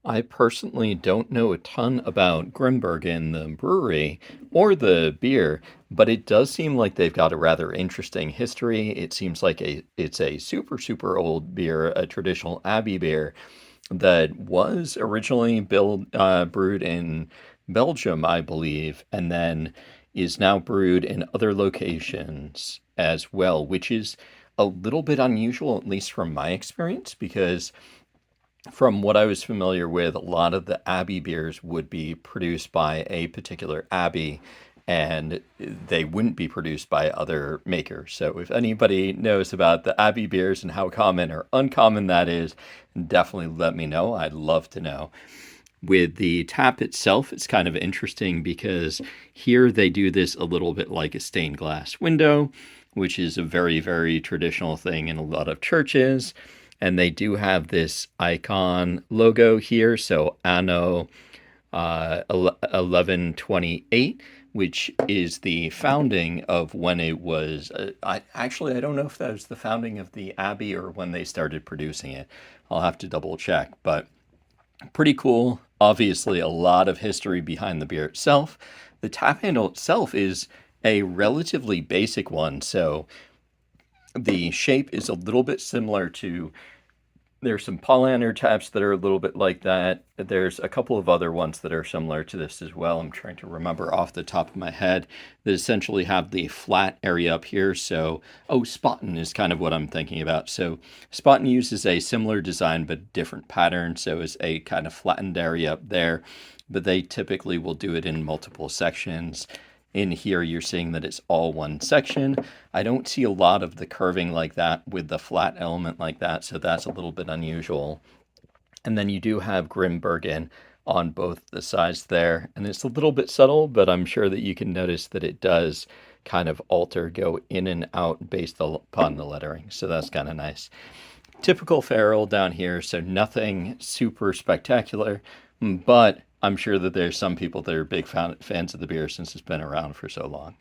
I personally don't know a ton about Grimbergen, the brewery, or the beer, but it does seem like they've got a rather interesting history. It seems like it's a super old beer, a traditional Abbey beer that was originally brewed in Belgium, I believe, and then is now brewed in other locations as well, which is a little bit unusual, at least from my experience, because from what I was familiar with, a lot of the Abbey beers would be produced by a particular Abbey and they wouldn't be produced by other makers. So if anybody knows about the Abbey beers and how common or uncommon that is, definitely let me know. I'd love to know. With the tap itself, it's kind of interesting because here they do this a little bit like a stained glass window, which is a very traditional thing in a lot of churches. And they do have this icon logo here. So Anno 1128, which is the founding of when it was. I don't know if that was the founding of the Abbey or when they started producing it. I'll have to double check. But pretty cool. Obviously, a lot of history behind the beer itself. The tap handle itself is a relatively basic one. So the shape is a little bit similar to there's some pollyanner taps that are a little bit like that. There's a couple of other ones that are similar to this as well. I'm trying to remember off the top of my head that essentially have the flat area up here. So, Spaten is kind of what I'm thinking about. So, Spaten uses a similar design but different pattern. So, it's a kind of flattened area up there, but they typically will do it in multiple sections. In here, you're seeing that it's all one section. I don't see a lot of the curving like that with the flat element like that, so that's a little bit unusual. And then you do have Grimbergen on both the sides there, and it's a little bit subtle, but I'm sure that you can notice that it does kind of go in and out based upon the lettering, so that's kind of nice. Typical Farrell down here, so nothing super spectacular, but I'm sure that there's some people that are big fans of the beer since it's been around for so long.